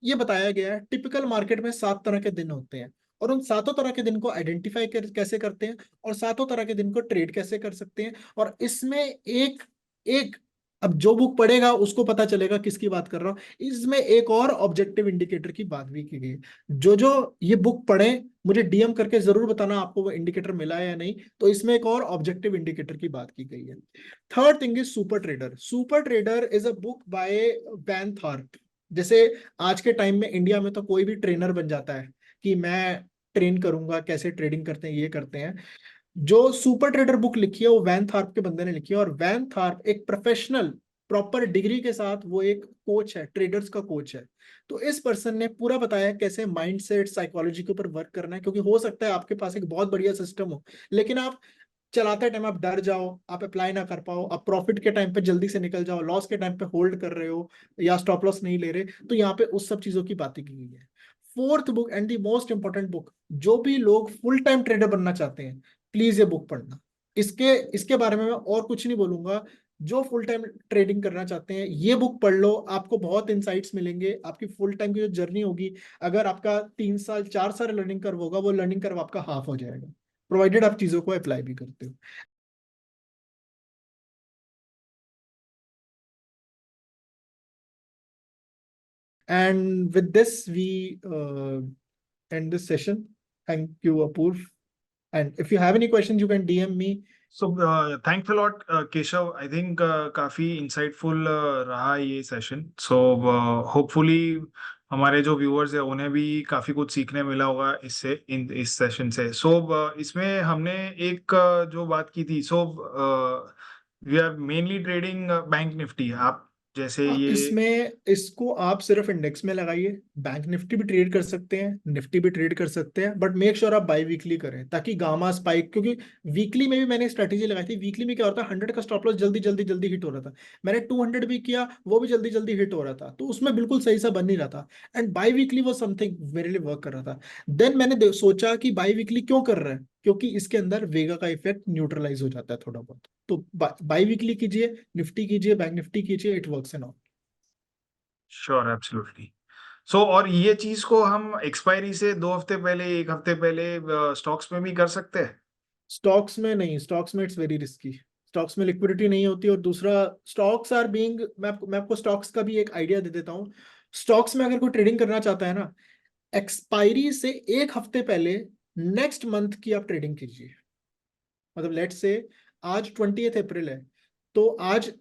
ये बताया गया है, टिपिकल मार्केट में 7 तरह के दिन होते हैं, और उन 7 तरह के दिन को आइडेंटिफाई कैसे करते हैं, और 7 तरह के दिन को ट्रेड कैसे कर सकते हैं। और इसमें एक एक अब जो बुक पढ़ेगा उसको पता चलेगा किसकी बात कर रहा हूं। इसमें एक और ऑब्जेक्टिव इंडिकेटर की बात भी की गई है। जो जो ये बुक पढ़े, मुझे डीएम करके जरूर बताना आपको वो इंडिकेटर मिला है या नहीं। तो इसमें एक और ऑब्जेक्टिव इंडिकेटर की बात की गई है। Third thing is super trader. Super trader is a book by Van Tharp. जैसे आज के टाइम में इंडिया में तो कोई भी ट्रेनर बन जाता है कि मैं ट्रेन करूंगा, कैसे ट्रेडिंग करते हैं, ये करते हैं। जो सुपर ट्रेडर बुक लिखी है वो वैन थार्प के बंदे ने लिखी है, और वैन थार्प एक प्रोफेशनल प्रॉपर डिग्री के साथ वो एक कोच है, ट्रेडर्स का कोच है। तो इस पर्सन ने पूरा बताया कैसे माइंडसेट, साइकोलॉजी के ऊपर वर्क करना है, क्योंकि हो सकता है आपके पास एक बहुत बढ़िया सिस्टम हो, लेकिन आप चलाते टाइम आप डर जाओ, आप अप्लाई ना कर पाओ, आप प्रॉफिट के टाइम पे जल्दी से निकल जाओ, लॉस के टाइम पे होल्ड कर रहे हो, या स्टॉप लॉस नहीं ले रहे। तो यहाँ पे उस सब चीजों की बातें की गई है। Fourth book and the most important book, जो भी लोग फुल टाइम ट्रेडर बनना चाहते हैं, प्लीज ये बुक पढ़ना। इसके इसके बारे में मैं और कुछ नहीं बोलूंगा। जो फुल टाइम ट्रेडिंग करना चाहते हैं ये बुक पढ़ लो, आपको बहुत इंसाइट्स मिलेंगे। आपकी फुल टाइम की जो जर्नी होगी, अगर आपका 3 साल 4 साल लर्निंग कर्व होगा, वो लर्निंग कर्व आपका हाफ हो जाएगा, प्रोवाइडेड आप चीजों को अप्लाई भी करते हो। And with this, we end this session. Thank you, Apurv. And if you have any questions, you can DM me. So thanks a lot Keshav, I think काफी इंसाइटफुल रहा ये सेशन। सो होपफुली हमारे जो viewers है उन्हें भी काफी कुछ सीखने मिला होगा इससे, इस सेशन से। सो इसमें हमने एक जो बात की थी, so we are mainly trading bank Nifty. आप जैसे ये इसमें इसको आप सिर्फ इंडेक्स में लगाइए। बैंक निफ्टी भी ट्रेड कर सकते हैं, निफ्टी भी ट्रेड कर सकते हैं, बट मेक श्योर आप बाई वीकली करें ताकि गामा स्पाइक, क्योंकि वीकली में भी मैंने स्ट्रेटेजी लगाई थी। वीकली में क्या होता है, 100 का स्टॉप लॉस जल्दी जल्दी जल्दी हिट हो रहा था। मैंने 200 भी किया, वो भी जल्दी जल्दी हिट हो रहा था, तो उसमें बिल्कुल सही सा बन नहीं रहा था। एंड बाई वीकली वो समथिंग मेरे लिए वर्क कर रहा था। देन मैंने सोचा कि बाई वीकली क्यों कर रहा है, क्योंकि इसके अंदर वेगा का इफेक्ट न्यूट्रलाइज हो जाता है थोड़ा बहुत। तो बाई वीकली कीजिए, निफ्टी कीजिए, बैंक निफ्टी कीजिए, it works and all. Sure, absolutely. So और ये चीज को हम एक्सपायरी से 2 हफ्ते पहले, 1 हफ्ते पहले स्टॉक्स में भी कर सकते हैं? स्टॉक्स में नहीं, स्टॉक्स में इट्स वेरी रिस्की। स्टॉक्स में लिक्विडिटी नहीं होती, और दूसरा स्टॉक्स आर बीइंग, मैं आपको स्टॉक्स का भी एक आइडिया दे देता हूँ। स्टॉक्स में अगर कोई ट्रेडिंग करना चाहता है ना, एक्सपायरी से 1 हफ्ते पहले नेक्स्ट मंथ की आप ट्रेडिंग कीजिए। मतलब लेट से आज 20 अप्रैल है, तो आज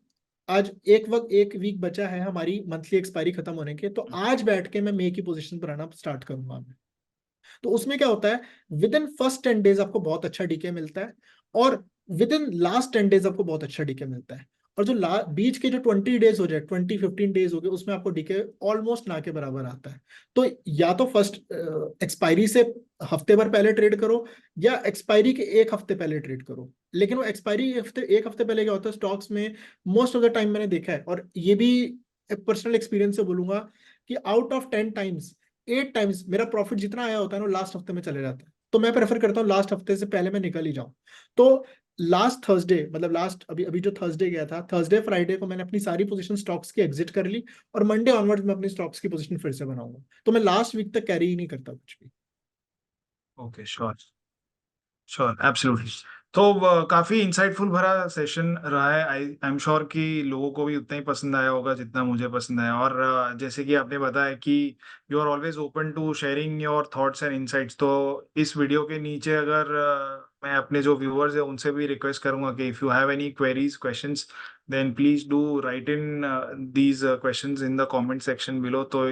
आज एक वीक बचा है हमारी मंथली एक्सपायरी खत्म होने के, तो आज बैठ के मैं मे की पोजीशन पर आना स्टार्ट करूंगा मैं। तो उसमें क्या होता है, विद इन फर्स्ट 10 डेज आपको बहुत अच्छा डीके मिलता है, और विद इन लास्ट 10 डेज आपको बहुत अच्छा डीके मिलता है। और जो बीच के जो 20 डेज हो जाए, 20-15 डेज हो गए, उसमें आपको डीके ऑलमोस्ट ना के बराबर आता है। तो या तो फर्स्ट एक्सपायरी से हफ्ते भर पहले ट्रेड करो, या एक्सपायरी के 1 हफ्ते पहले ट्रेड करो। लेकिन वो एक्सपायरी एक हफ्ते पहले क्या होता है स्टॉक्स में, मोस्ट ऑफ द टाइम मैंने देखा है, और ये भी पर्सनल एक्सपीरियंस से बोलूंगा कि आउट ऑफ 10 टाइम्स, 8 टाइम्स मेरा प्रॉफिट जितना आया होता है ना, लास्ट हफ्ते में चले जाता है। तो मैं प्रेफर करता हूँ लास्ट हफ्ते से पहले मैं निकल ही जाऊं। तो लास्ट थर्सडे, मतलब लास्ट अभी अभी जो थर्सडे गया था, थर्सडे फ्राइडे को मैंने अपनी सारी पोजीशन स्टॉक्स की एग्जिट कर ली, और मंडे ऑनवर्ड्स मैं अपनी स्टॉक्स की पोजीशन फिर से बनाऊंगा। तो मैं लास्ट वीक तक कैरी ही नहीं करता कुछ भी। Okay, sure, sure, absolutely. तो काफी इंसाइटफुल भरा सेशन रहा है। आई एम श्योर कि लोगों को भी उतना ही पसंद आया होगा जितना मुझे पसंद आया। और जैसे कि आपने बताया कि you are always open to sharing your thoughts and insights, तो इस वीडियो के नीचे अगर मैं अपने जो व्यूअर्स हैं उनसे भी रिक्वेस्ट करूंगा कि if you have any queries, questions, then please do write in these questions in the comment section below. तो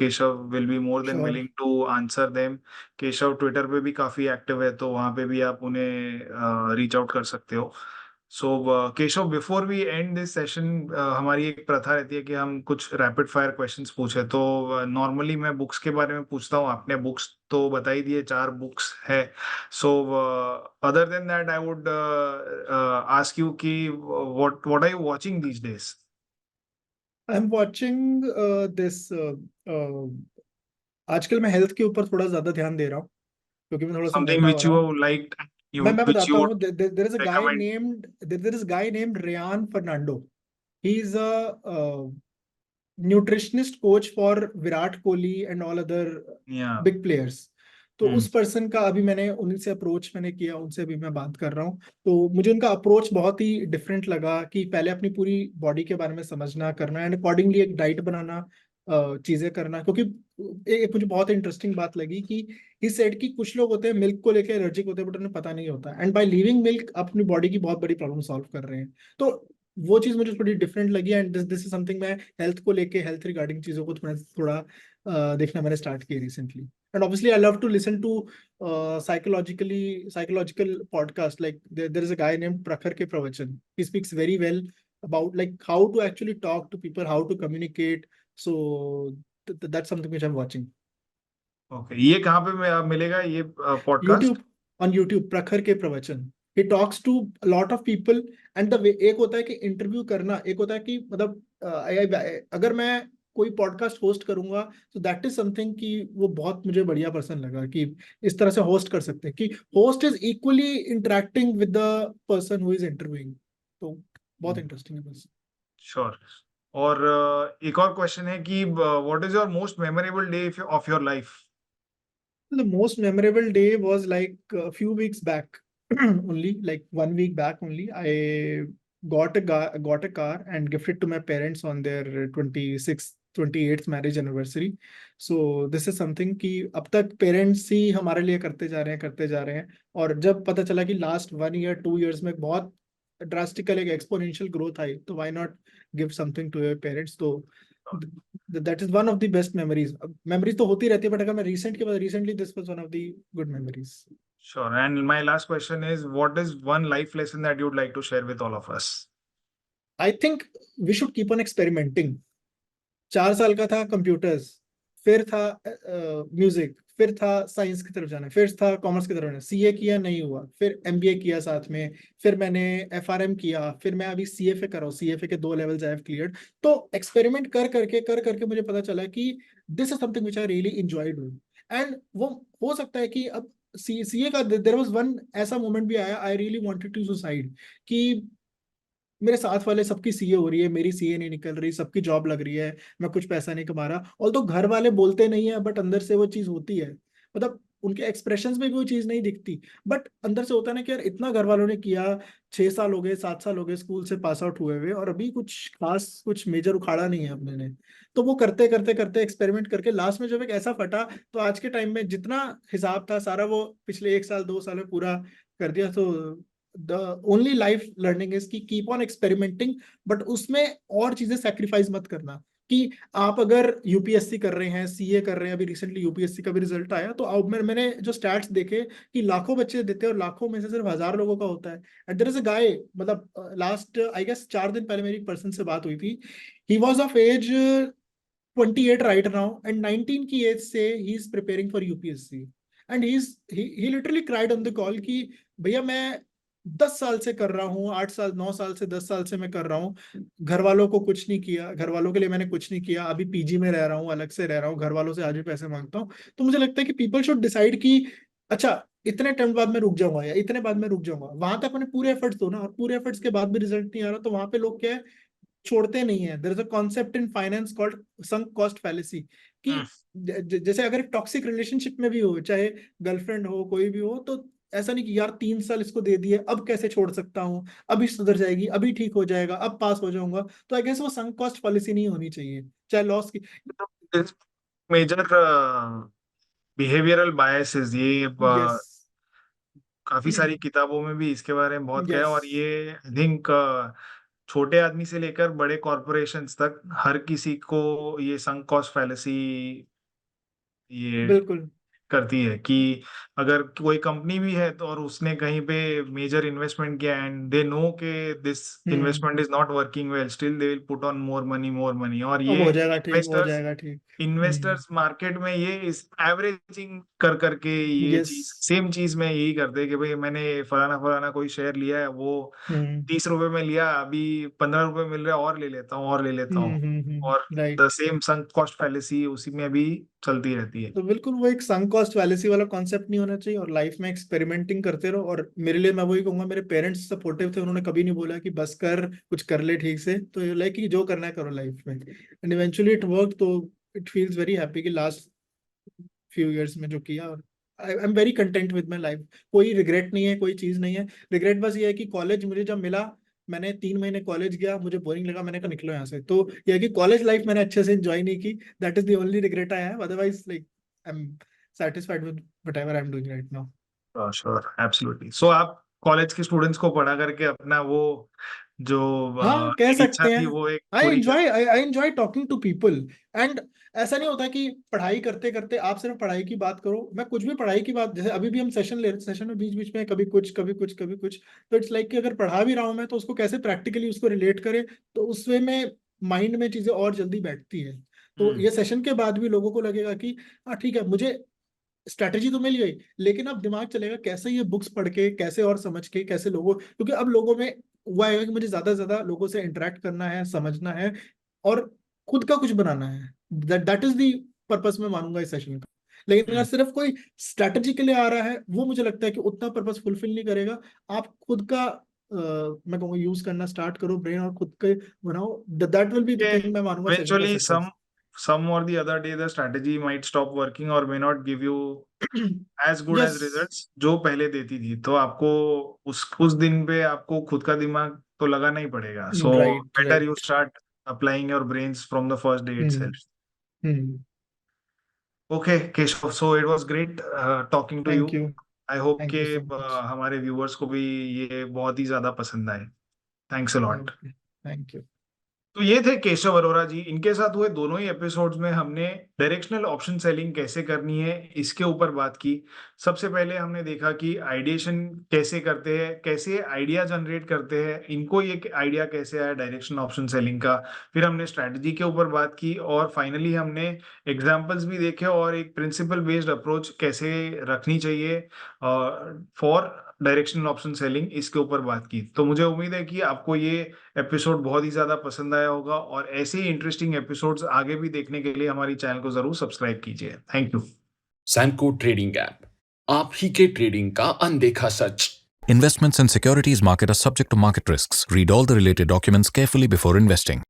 Keshav will be more than sure. willing to answer them. Keshav Twitter पे भी काफी एक्टिव है, तो वहां पे भी आप उन्हें रीच आउट कर सकते हो। So Keshav, before we end this session, हमारी एक प्रथा रहती है कि हम कुछ रैपिड फायर क्वेश्चंस पूछे। तो नॉर्मली मैं बुक्स के बारे में पूछता हूँ। आपने बुक्स तो बता ही दिए, 4 बुक्स है। So other than that I would ask you कि what are you watching these days? I am watching this, आजकल मैं हेल्थ के ऊपर थोड़ा ज्यादा ध्यान दे रहा हूँ, क्योंकि मैं थोड़ा सा समथिंग मोटा हो विच रहा यू हूँ। लाइक, you मैं which बताता you हूँ, would there is a guy recommend? Named, there is guy named Ryan Fernando. He is a nutritionist coach for Virat Kohli and all other Yeah. Big players. तो Hmm. उस पर्सन का अभी मैंने उन्हीं से अप्रोच मैंने किया, उनसे अभी मैं बात कर रहा हूँ। तो मुझे उनका अप्रोच बहुत ही डिफरेंट लगा, कि पहले अपनी पूरी बॉडी के बारे में समझना, करना, एंड अकॉर्डिंगली एक डाइट बनाना, चीजें करना। क्योंकि एक मुझे बहुत इंटरेस्टिंग बात लगी कि इस सेड की कुछ लोग होते हैं मिल्क को लेकर एलर्जिक होते हैं, बट उन्हें पता नहीं होता, एंड बाय लीविंग मिल्क अपनी बॉडी की बहुत बड़ी प्रॉब्लम सॉल्व कर रहे हैं। तो वो चीज मुझे थोड़ी डिफरेंट लगी, and this this is something मैं हेल्थ को लेके, हेल्थ रिगार्डिंग चीजों को थोड़ा थोड़ा देखना मैंने स्टार्ट किया recently. And obviously I love to listen to psychological podcast, like there is a guy named Prakhar K Pravachan. He speaks very well about like how to actually talk to people, how to communicate. So that's something which I'm watching. Okay, ये कहाँ पे मिलेगा ये podcast? YouTube, on YouTube, प्रखर के प्रवचन। He talks to a lot of people, and the way, एक होता है कि इंटरव्यू करना, एक होता है कि मतलब अगर मैं कोई पॉडकास्ट होस्ट करूंगा, तो दैट इज समथिंग कि वो बहुत मुझे बढ़िया पर्सन लगा, कि इस तरह से होस्ट कर सकते हैं, कि host is equally interacting with the person who is interviewing. तो बहुत इंटरेस्टिंग है बस। श्योर। और एक और क्वेश्चन है कि what is your most memorable day of your life? The most memorable day was like a few weeks back, only like 1 week back only. I got a car and gifted to my parents on their 26th 28th marriage anniversary. So this is something कि अब तक parents ही हमारे लिए करते जा रहे हैं, करते जा रहे हैं। और जब पता चला कि लास्ट 1 year 2 years में बहुत ड्रास्टिकल एक एक्सपोनेंशियल ग्रोथ आई, तो why not give something to your parents. तो that is one of the best memories. Memories तो होती रहती है, बट अगर मैं रिसेंट के बाद, recently this was one of the good memories. Sure. And my last question is, what is one life lesson that you'd like to share with all of us? I think we should keep on experimenting. 4 साल का था computers, फिर था music, फिर था science की तरफ जाना, फिर था कॉमर्स की तरफ जाना, सीए किया नहीं हुआ, फिर एमबीए किया साथ में, फिर मैंने एफआरएम किया, फिर मैं अभी सीएफए कर रहा हूँ, सीएफए के 2 लेवल्स आई हैव क्लियर्ड। तो एक्सपेरिमेंट कर करके मुझे पता चला कि this is something which I really enjoy doing. And वो हो सकता है कि अब सीए का देयर वाज वन ऐसा मोमेंट भी आया, I really wanted to suicide, कि मेरे साथ वाले सबकी सीए हो रही है, मेरी सीए नहीं निकल रही, सबकी जॉब लग रही है, मैं कुछ पैसा नहीं कमा रहा। और तो घर वाले बोलते नहीं है बट अंदर से वो चीज होती है, मतलब उनके एक्सप्रेशंस में भी वो चीज नहीं दिखती, बट अंदर से होता है ना कि यार इतना घर वालों ने किया, 6 साल हो गए, 7 साल हो गए स्कूल से पास आउट हुए हुए, और अभी कुछ खास कुछ मेजर उखाड़ा नहीं है अपने ने। तो वो करते करते करते एक्सपेरिमेंट करके लास्ट में जब एक ऐसा फटा, तो आज के टाइम में जितना हिसाब था सारा वो पिछले 1 साल 2 साल में पूरा कर दिया। तो the only life learning is कि कीप ऑन एक्सपेरिमेंटिंग, बट उसमें और चीजें सेक्रीफाइस मत करना। कि आप अगर यूपीएससी कर रहे हैं, सीए कर रहे हैं, अभी रिसेंटली यूपीएससी का भी रिजल्ट आया, तो अब मैंने जो स्टैट्स देखे कि लाखों बच्चे देते हैं और लाखों में से सिर्फ 1,000 लोगों का होता है। एंड देयर इज अ गाय, मतलब लास्ट आई गेस 4 दिन पहले मेरी एक पर्सन से बात हुई थी। He was of age 28 right now, and 19 की एज से he is preparing for UPSC. And he literally cried on the call कि भैया मैं 10 साल से कर रहा हूँ, 8 साल 9 साल से 10 साल से मैं कर रहा हूँ, घर वालों को कुछ नहीं किया, घर वालों के लिए मैंने कुछ नहीं किया, अभी पीजी में रह रहा हूँ, अलग से रह रहा हूँ, घर वालों से आज भी पैसे मांगता हूँ। तो मुझे लगता है कि पीपल शुड डिसाइड कि अच्छा इतने टाइम बाद मैं रुक जाऊंगा या इतने बाद मैं रुक जाऊंगा, वहां तक अपने पूरे एफर्ट्स दो ना, और पूरे एफर्ट्स के बाद भी रिजल्ट नहीं आ रहा, तो वहां पे लोग क्या है, छोड़ते नहीं है। There is a concept in finance called sunk cost fallacy, कि हम्म, जैसे अगर टॉक्सिक रिलेशनशिप में भी हो, चाहे गर्लफ्रेंड हो कोई भी हो, तो ऐसा नहीं कि यार 3 साल इसको दे दिए अब कैसे छोड़ सकता हूँ, अभी सुधर जाएगी, अभी ठीक हो जाएगा, अब पास हो जाऊंगा। तो आई गेस वो संक कॉस्ट पॉलिसी नहीं होनी चाहिए, चाहे लॉस की। मेजर बिहेवियरल बायसेस ये यस। काफी सारी किताबों में भी इसके बारे में बहुत गया, यस। और ये आई थिंक छोटे आदमी से लेकर बड़े कॉरपोरेशंस तक हर किसी को ये संक कॉस्ट फैलेसी ये बिल्कुल। करती है कि अगर कोई कंपनी भी है तो और उसने कहीं पे मेजर इन्वेस्टमेंट किया एंड दे नो के this hmm. Investment is not working well, still they will put on more money, और अब ये हो जाएगा ठीक, हो इन्वेस्टर्स जाएगा ठीक। हम्म। इन्वेस्टर्स मार्केट में ये इस एवरेजिंग कर करके ये यस। चीज सेम चीज में यही करते हैं कि भाई मैंने फलाना फलाना कोई शेयर लिया है, वो हम्म। 30 रुपए में लिया, अभी 15 रुपए मिल रहा है, और ले लेता हूँ और ले लेता हूँ, और the right. Same sunk cost fallacy उसी में भी चलती रहती है। तो बिल्कुल वो एक संक कॉस्ट फैलेसी वाला कॉन्सेप्ट नहीं होना चाहिए, और लाइफ में एक्सपेरिमेंटिंग करते रहो। और मेरे लिए मैं वही कहूंगा, मेरे पेरेंट्स सपोर्टिव थे, उन्होंने कभी नहीं बोला कि बस कर, कुछ कर ले ठीक से, तो ये लाइक कि जो करना है करो लाइफ में, एंड इवेंचुअली इट वर्क। तो इट फील्स वेरी हैप्पी कि लास्ट फ्यू इयर्स में जो किया, और I am very content with my life. कोई रिग्रेट नहीं है, कोई चीज नहीं है। रिग्रेट बस ये है कि कॉलेज मुझे जब मिला, मैंने 3 महीने कॉलेज गया, मुझे बोरिंग लगा, मैंने कहा निकलो यहाँ से। तो यह है कि कॉलेज लाइफ मैंने अच्छे से एंजॉय नहीं की, that is the only regret I have, otherwise like I am satisfied with whatever I'm doing right now. Sure, absolutely. So आप कॉलेज के स्टूडेंट्स को पढ़ा करके अपना वो जो हाँ कह एक इच्छा सकते हैं। थी वो एक आई पूरी कर। Enjoy I enjoy talking to people. And ऐसा नहीं होता कि पढ़ाई करते करते आप सिर्फ पढ़ाई की बात करो, मैं कुछ भी पढ़ाई की बात, जैसे अभी भी हम सेशन ले रहे, सेशन में बीच बीच में कभी कुछ कभी कुछ कभी कुछ, तो इट्स लाइक कि अगर पढ़ा भी रहा हूं मैं, तो उसको कैसे प्रैक्टिकली उसको रिलेट करे, तो उस वे में माइंड में चीजें और जल्दी बैठती है। तो हम्म, ये सेशन के बाद भी लोगों को लगेगा कि हाँ ठीक है, मुझे स्ट्रैटेजी तो मिल गई, लेकिन अब दिमाग चलेगा कैसे ये बुक्स पढ़ के, कैसे और समझ के, कैसे लोगों, क्योंकि अब लोगों में हुआ है कि मुझे ज्यादा से ज्यादा लोगों से इंटरेक्ट करना है, समझना है, और खुद का कुछ बनाना है। दैट इज दी पर्पस मैं मानूंगा इस सेशन का। लेकिन अगर हम्म। सिर्फ कोई स्ट्रैटेजी के लिए आ रहा है, वो मुझे लगता है कि उतना पर्पस फुलफिल नहीं करेगा। आप खुद का मैं कहूँगा यूज करना स्टार्ट करो ब्रेन, और खुद के बनाओ, दैट विल बी द ये थिंग मैं मानूंगा सेशन का eventually success. some or the other day the strategy might stop working or may not give you as good as yes. results जो पहले देती थी, तो आपको उस दिन पे आपको खुद का दिमाग तो लगाना ही पड़ेगा, so write better you write. Start applying your brains from the first day hmm. itself. Hmm. Okay, Keshav, so it was great talking to thank you. You. I hope thank कि यू सो मच। हमारे viewers को भी ये बहुत ही ज्यादा पसंद आए। Thanks a lot. Okay. Thank you. तो ये थे केशव अरोरा जी। इनके साथ हुए दोनों ही एपिसोड्स में हमने डायरेक्शनल ऑप्शन सेलिंग कैसे करनी है इसके ऊपर बात की। सबसे पहले हमने देखा कि आइडिएशन कैसे करते हैं, कैसे आइडिया जनरेट करते हैं, इनको ये आइडिया कैसे आया डायरेक्शनल ऑप्शन सेलिंग का। फिर हमने स्ट्रैटेजी के ऊपर बात की और फाइनली हमने एग्जाम्पल्स भी देखे और एक प्रिंसिपल बेस्ड अप्रोच कैसे रखनी चाहिए फॉर डायरेक्शनल ऑप्शन सेलिंग, इसके ऊपर बात की। तो मुझे उम्मीद है कि आपको ये एपिसोड बहुत ही ज्यादा पसंद आया होगा और ऐसे ही इंटरेस्टिंग एपिसोड्स आगे भी देखने के लिए हमारी चैनल को जरूर सब्सक्राइब कीजिए। Thank you. Samco trading app, आप ही के ट्रेडिंग का अनदेखा सच। Investments in securities market are subject to market risks. Read all the related documents carefully before investing.